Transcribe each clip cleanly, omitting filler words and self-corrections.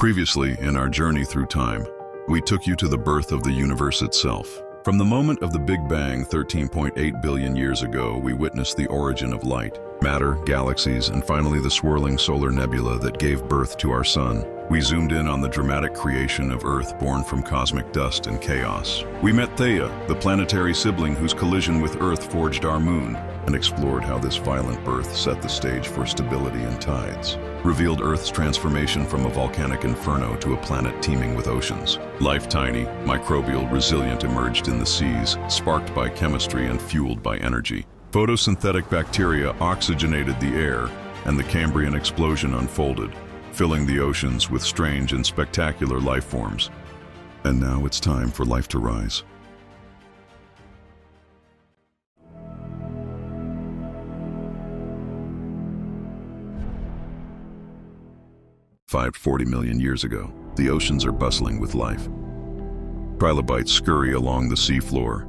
Previously, in our journey through time, we took you to the birth of the universe itself. From the moment of the Big Bang 13.8 billion years ago, we witnessed the origin of light, matter, galaxies, and finally the swirling solar nebula that gave birth to our sun. We zoomed in on the dramatic creation of Earth born from cosmic dust and chaos. We met Theia, the planetary sibling whose collision with Earth forged our moon, and explored how this violent birth set the stage for stability and tides. Revealed Earth's transformation from a volcanic inferno to a planet teeming with oceans. Life tiny, microbial, resilient emerged in the seas, sparked by chemistry and fueled by energy. Photosynthetic bacteria oxygenated the air, and the Cambrian Explosion unfolded, filling the oceans with strange and spectacular life forms. And now it's time for life to rise. Five 40 million years ago, the oceans are bustling with life. Trilobites scurry along the seafloor.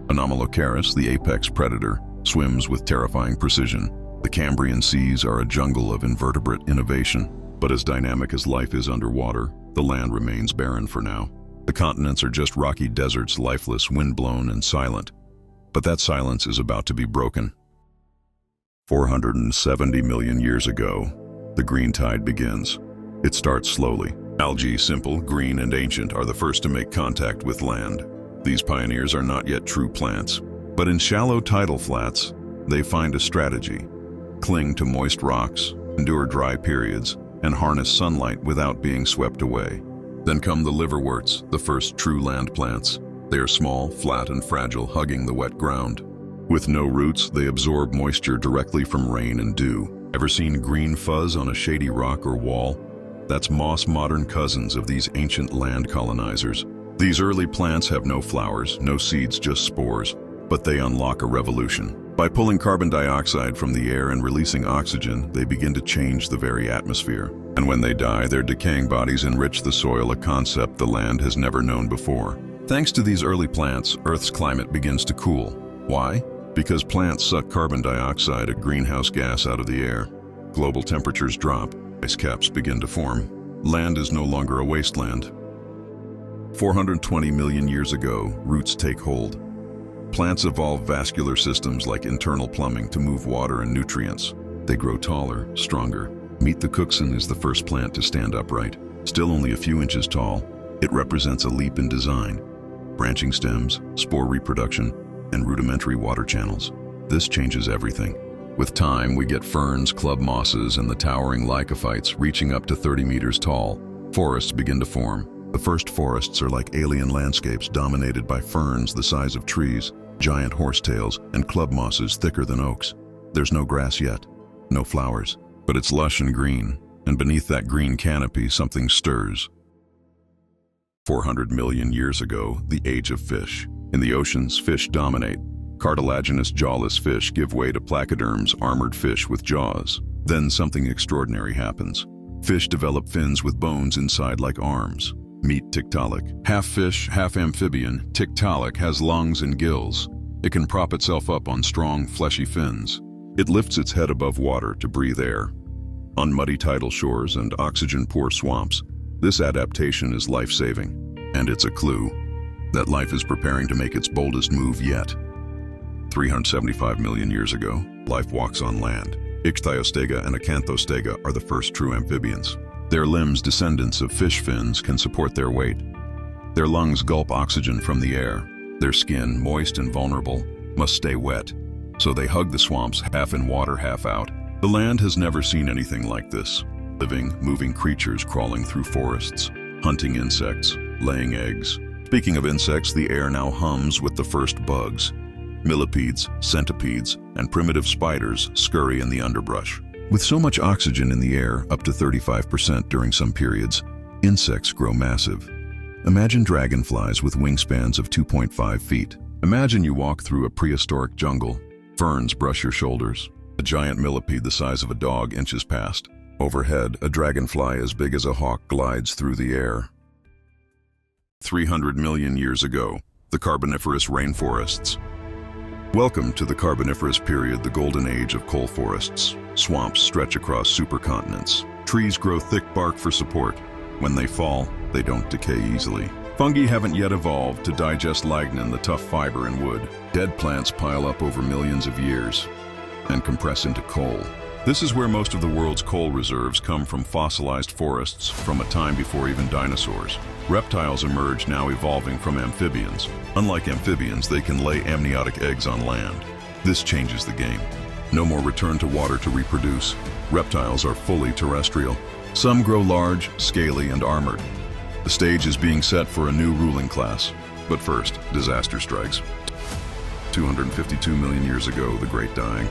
Anomalocaris, the apex predator, swims with terrifying precision. The Cambrian seas are a jungle of invertebrate innovation, but as dynamic as life is underwater, the land remains barren for now. The continents are just rocky deserts, lifeless, windblown, and silent. But that silence is about to be broken. 470 million years ago, the green tide begins. It starts slowly. Algae, simple, green, and ancient, are the first to make contact with land. These pioneers are not yet true plants, but in shallow tidal flats, they find a strategy: cling to moist rocks, endure dry periods, and harness sunlight without being swept away. Then come the liverworts, the first true land plants. They are small, flat, and fragile, hugging the wet ground. With no roots, they absorb moisture directly from rain and dew. Ever seen green fuzz on a shady rock or wall? That's moss, modern cousins of these ancient land colonizers. These early plants have no flowers, no seeds, just spores, but they unlock a revolution. By pulling carbon dioxide from the air and releasing oxygen, they begin to change the very atmosphere. And when they die, their decaying bodies enrich the soil, a concept the land has never known before. Thanks to these early plants, Earth's climate begins to cool. Why? Because plants suck carbon dioxide, a greenhouse gas, out of the air. Global temperatures drop. Ice caps begin to form. Land is no longer a wasteland. 420 million years ago, roots take hold. Plants evolve vascular systems like internal plumbing to move water and nutrients. They grow taller, stronger. Meet the cookson is the first plant to stand upright. Still only a few inches tall, it represents a leap in design. Branching stems, spore reproduction, and rudimentary water channels. This changes everything. With time, we get ferns, club mosses, and the towering lycophytes reaching up to 30 meters tall. Forests begin to form. The first forests are like alien landscapes dominated by ferns the size of trees, giant horsetails, and club mosses thicker than oaks. There's no grass yet, no flowers, but it's lush and green, and beneath that green canopy something stirs. 400 million years ago, the age of fish. In the oceans, fish dominate. Cartilaginous jawless fish give way to placoderms, armored fish with jaws. Then something extraordinary happens. Fish develop fins with bones inside like arms. Meet Tiktaalik. Half fish, half amphibian, Tiktaalik has lungs and gills. It can prop itself up on strong, fleshy fins. It lifts its head above water to breathe air. On muddy tidal shores and oxygen-poor swamps, this adaptation is life-saving. And it's a clue that life is preparing to make its boldest move yet. 375 million years ago, life walks on land. Ichthyostega and Acanthostega are the first true amphibians. Their limbs, descendants of fish fins, can support their weight. Their lungs gulp oxygen from the air. Their skin, moist and vulnerable, must stay wet, so they hug the swamps, half in water, half out. The land has never seen anything like this. Living, moving creatures crawling through forests, hunting insects, laying eggs. Speaking of insects, the air now hums with the first bugs. Millipedes, centipedes, and primitive spiders scurry in the underbrush. With so much oxygen in the air, up to 35% during some periods, insects grow massive. Imagine dragonflies with wingspans of 2.5 feet. Imagine you walk through a prehistoric jungle. Ferns brush your shoulders. A giant millipede the size of a dog inches past. Overhead, a dragonfly as big as a hawk glides through the air. 300 million years ago, the Carboniferous rainforests. Welcome to the Carboniferous period, the golden age of coal forests. Swamps stretch across supercontinents. Trees grow thick bark for support. When they fall, they don't decay easily. Fungi haven't yet evolved to digest lignin, the tough fiber in wood. Dead plants pile up over millions of years and compress into coal. This is where most of the world's coal reserves come from, fossilized forests from a time before even dinosaurs. Reptiles emerge, now evolving from amphibians. Unlike amphibians, they can lay amniotic eggs on land. This changes the game. No more return to water to reproduce. Reptiles are fully terrestrial. Some grow large, scaly, and armored. The stage is being set for a new ruling class. But first, disaster strikes. 252 million years ago, the Great Dying.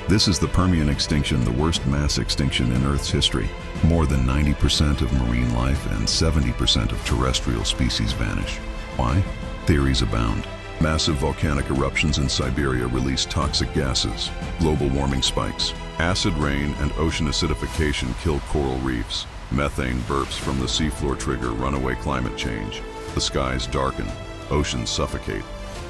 This is the Permian Extinction, the worst mass extinction in Earth's history. More than 90% of marine life and 70% of terrestrial species vanish. Why? Theories abound. Massive volcanic eruptions in Siberia release toxic gases. Global warming spikes. Acid rain and ocean acidification kill coral reefs. Methane burps from the seafloor trigger runaway climate change. The skies darken. Oceans suffocate.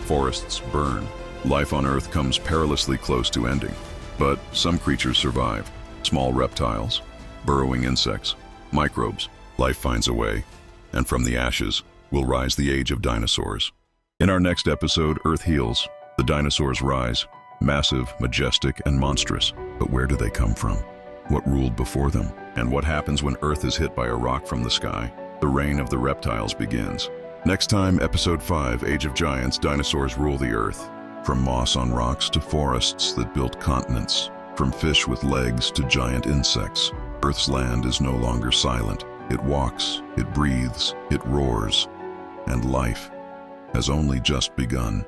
Forests burn. Life on Earth comes perilously close to ending. But some creatures survive. Small reptiles, burrowing insects, microbes. Life finds a way. And from the ashes will rise the age of dinosaurs. In our next episode, Earth heals. The dinosaurs rise. Massive, majestic, and monstrous. But where do they come from? What ruled before them? And what happens when Earth is hit by a rock from the sky? The reign of the reptiles begins. Next time, Episode 5, Age of Giants, dinosaurs rule the Earth. From moss on rocks to forests that built continents. From fish with legs to giant insects. Earth's land is no longer silent. It walks, it breathes, it roars. And life has only just begun.